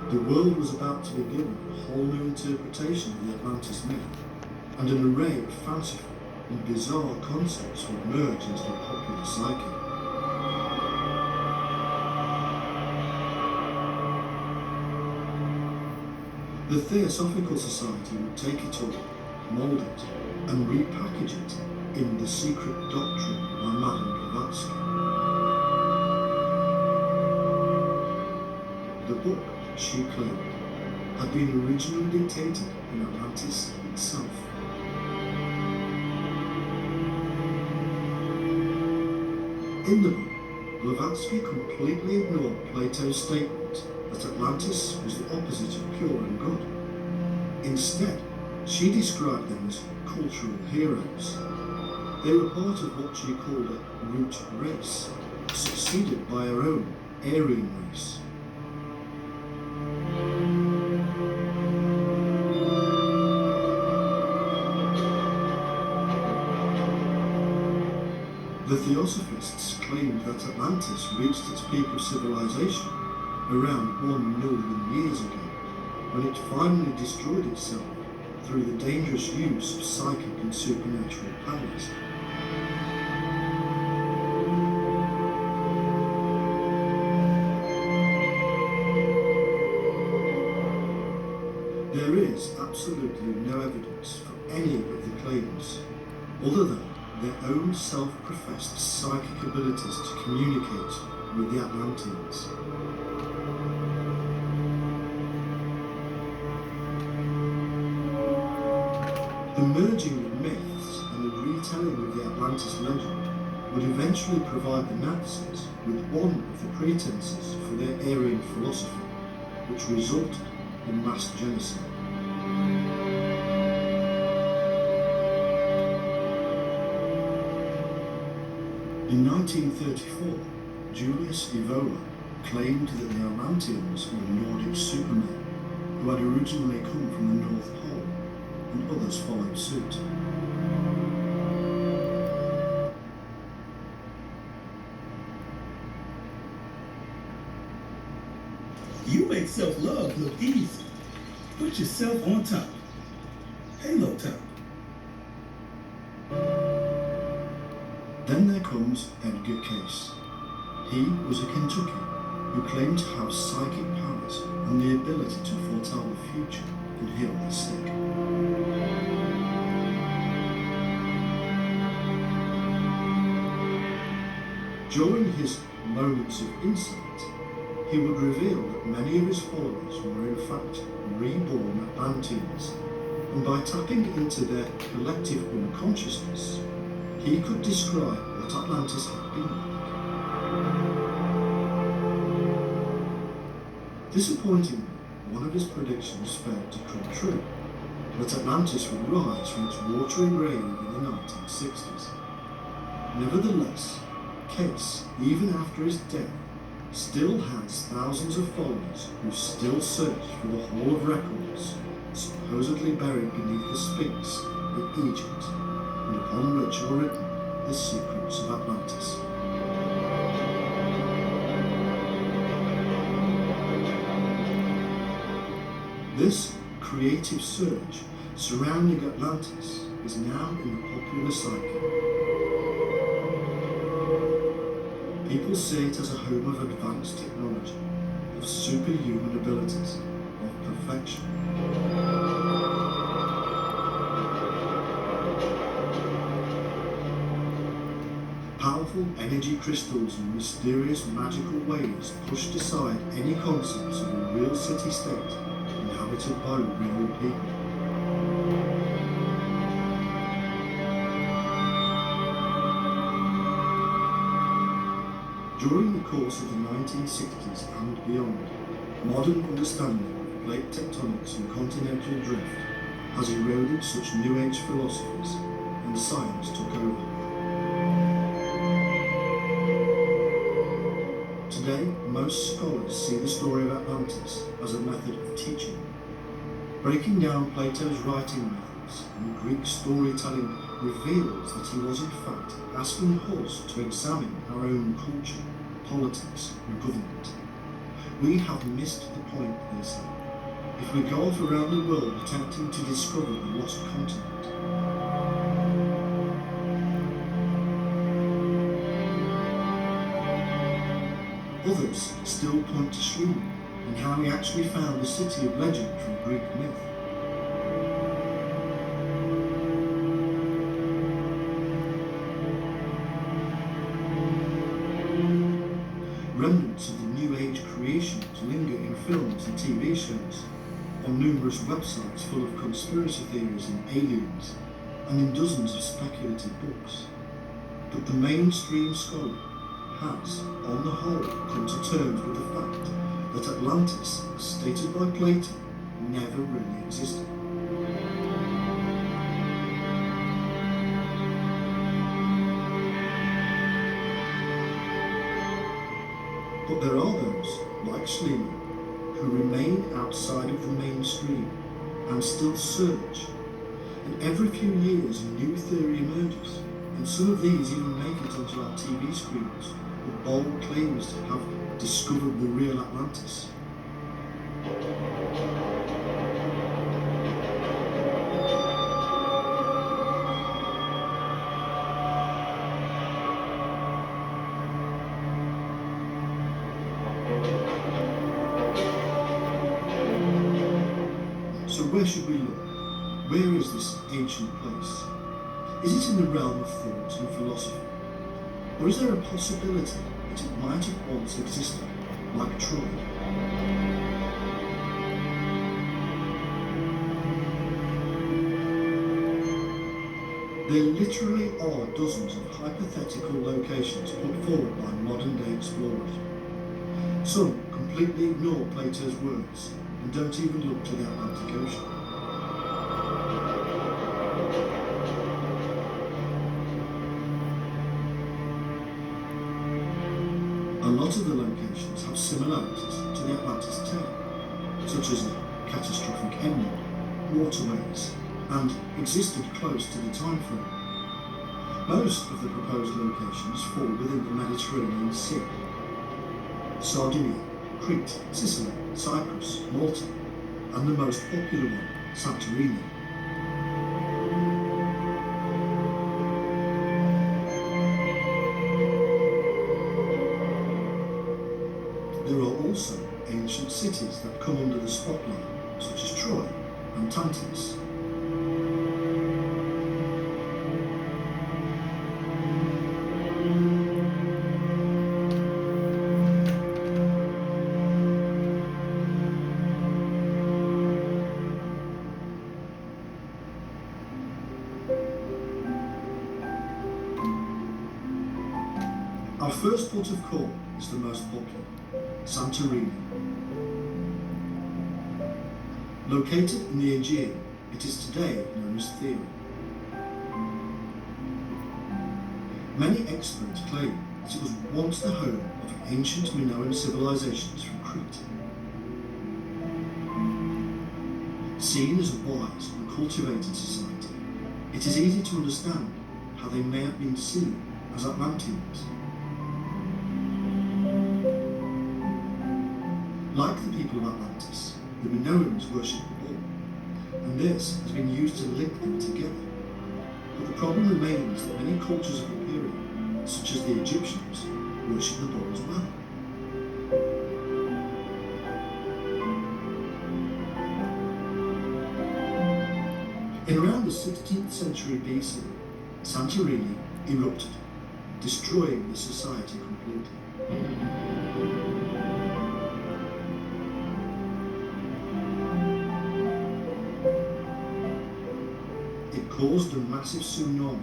The world was about to be given a whole new interpretation of the Atlantis myth, and an array of fanciful and bizarre concepts would merge into the popular psyche. The Theosophical Society would take it all, mould it, and repackage it in The Secret Doctrine by Madame Blavatsky. The book, she claimed, had been originally dictated in Atlantis itself. In the book, Blavatsky completely ignored Plato's statement that Atlantis was the opposite of pure and good. Instead, she described them as cultural heroes. They were part of what she called a root race, succeeded by her own Aryan race. The Theosophists claimed that Atlantis reached its peak of civilization around 1 million years ago, when it finally destroyed itself through the dangerous use of psychic and supernatural powers. There is absolutely no evidence for any of the claims, other than their own self-professed psychic abilities to communicate with the Atlanteans. The merging of myths and the retelling of the Atlantis legend would eventually provide the Nazis with one of the pretenses for their Aryan philosophy, which resulted in mass genocide. In 1934, Julius Evola claimed that the Atlanteans were Nordic supermen who had originally come from the North Pole, and others followed suit. You make self-love look easy. Put yourself on top. Halo top. Then there comes Edgar Cayce. He was a Kentuckian who claimed to have psychic powers and the ability to foretell the future and heal the sick. During his moments of insight, he would reveal that many of his followers were in fact reborn Atlanteans, and by tapping into their collective unconsciousness, he could describe what Atlantis had been like. Disappointingly, one of his predictions failed to come true, that Atlantis would rise from its watery grave in the 1960s. Nevertheless, Cayce, even after his death, still has thousands of followers who still search for the Hall of Records, supposedly buried beneath the Sphinx in Egypt, and upon which are written the secrets of Atlantis. This creative surge surrounding Atlantis is now in the popular psyche. People see it as a home of advanced technology, of superhuman abilities, of perfection. Powerful energy crystals and mysterious magical waves pushed aside any concepts of a real city-state inhabited by real people. During the course of the 1960s and beyond, modern understanding of plate tectonics and continental drift has eroded such New Age philosophies, and science took over. Today, most scholars see the story of Atlantis as a method of teaching. Breaking down Plato's writing methods and Greek storytelling reveals that he was in fact asking us to examine our own culture, politics and government, We have missed the point, they say, if we go off around the world attempting to discover the lost continent. Others still point to Shrine and how he actually found the city of legend from Greek myth. Remnants of the New Age creations linger in films and TV shows, on numerous websites full of conspiracy theories and aliens, and in dozens of speculative books. But the mainstream scholar has, on the whole, come to terms with the fact that Atlantis, as stated by Plato, never really existed. But there are those, like Schliemann, who remain outside of the mainstream and still search. And every few years a new theory emerges, and some of these even make it onto our TV screens with bold claims to have discovered the real Atlantis. So where should we look? Where is this ancient place? Is it in the realm of thought and philosophy? Or is there a possibility that it might have once existed, like Troy? There literally are dozens of hypothetical locations put forward by modern-day explorers. Some completely ignore Plato's words and don't even look to the Atlantic Ocean. A lot of the locations have similarities to the Atlantis tale, such as a catastrophic ending, waterways, and existed close to the time frame. Most of the proposed locations fall within the Mediterranean Sea. Sardinia, Crete, Sicily, Cyprus, Malta, and the most popular one, Santorini. There are also ancient cities that come under the spotlight, such as Troy and Atlantis. Our first port of call is the most popular, Santorini. Located in the Aegean, it is today known as Thera. Many experts claim that it was once the home of ancient Minoan civilizations from Crete. Seen as a wise and cultivated society, it is easy to understand how they may have been seen as Atlanteans. Like the people of Atlantis, the Minoans worshipped the bull, and this has been used to link them together. But the problem remains that many cultures of the period, such as the Egyptians, worshipped the bull as well. In around the 16th century BC, Santorini erupted, destroying the society completely. Caused a massive tsunami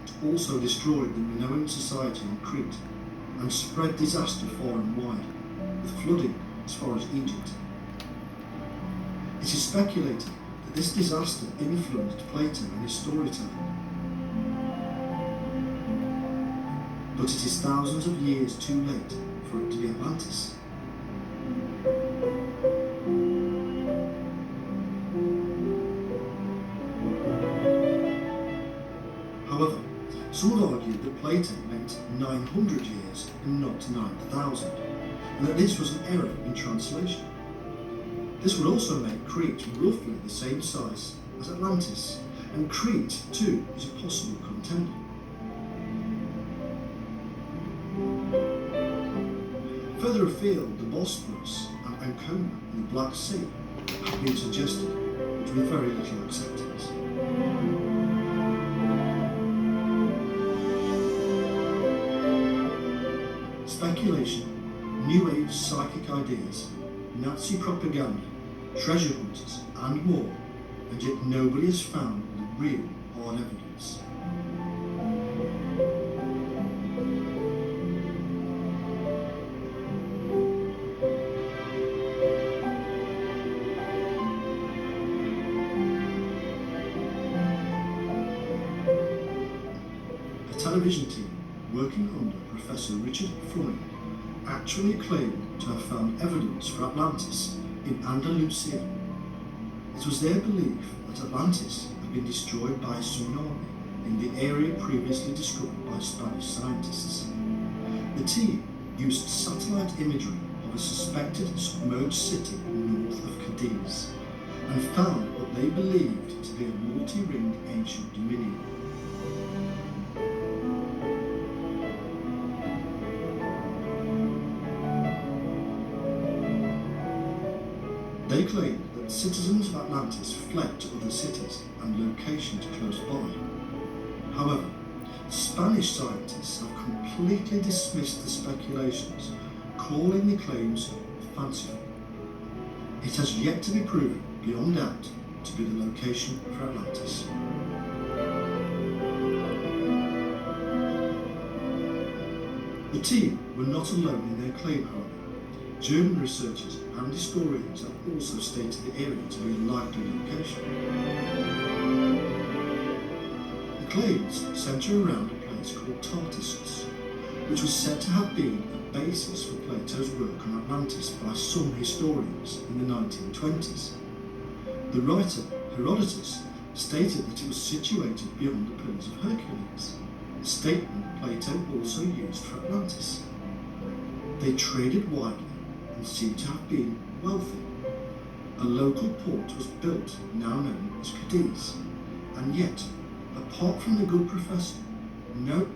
that also destroyed the Minoan society on Crete and spread disaster far and wide, with flooding as far as Egypt. It is speculated that this disaster influenced Plato and his storytelling. But it is thousands of years too late for it to be Atlantis. However, some have argued that Plato meant 900 years and not 9,000, and that this was an error in translation. This would also make Crete roughly the same size as Atlantis, and Crete too is a possible contender. Further afield, the Bosphorus and Ancona in the Black Sea have been suggested, but with very little acceptance. Speculation, New Age psychic ideas, Nazi propaganda, treasure hunters, and more, and yet nobody has found the real hard evidence. A television team working under Professor Richard Freund actually claimed to have found evidence for Atlantis in Andalusia. It was their belief that Atlantis had been destroyed by a tsunami in the area previously discovered by Spanish scientists. The team used satellite imagery of a suspected submerged city north of Cadiz and found what they believed to be a multi-ringed ancient dominion. They claimed that citizens of Atlantis fled to other cities and locations close by. However, Spanish scientists have completely dismissed the speculations, calling the claims fanciful. It has yet to be proven beyond doubt to be the location for Atlantis. The team were not alone in their claim, however. German researchers and historians have also stated the area to be a likely location. The claims centre around a place called Tartessus, which was said to have been a basis for Plato's work on Atlantis by some historians in the 1920s. The writer Herodotus stated that it was situated beyond the Pillars of Hercules, a statement Plato also used for Atlantis. They traded widely and seemed to have been wealthy. A local port was built, now known as Cadiz, and yet, apart from the good professor, no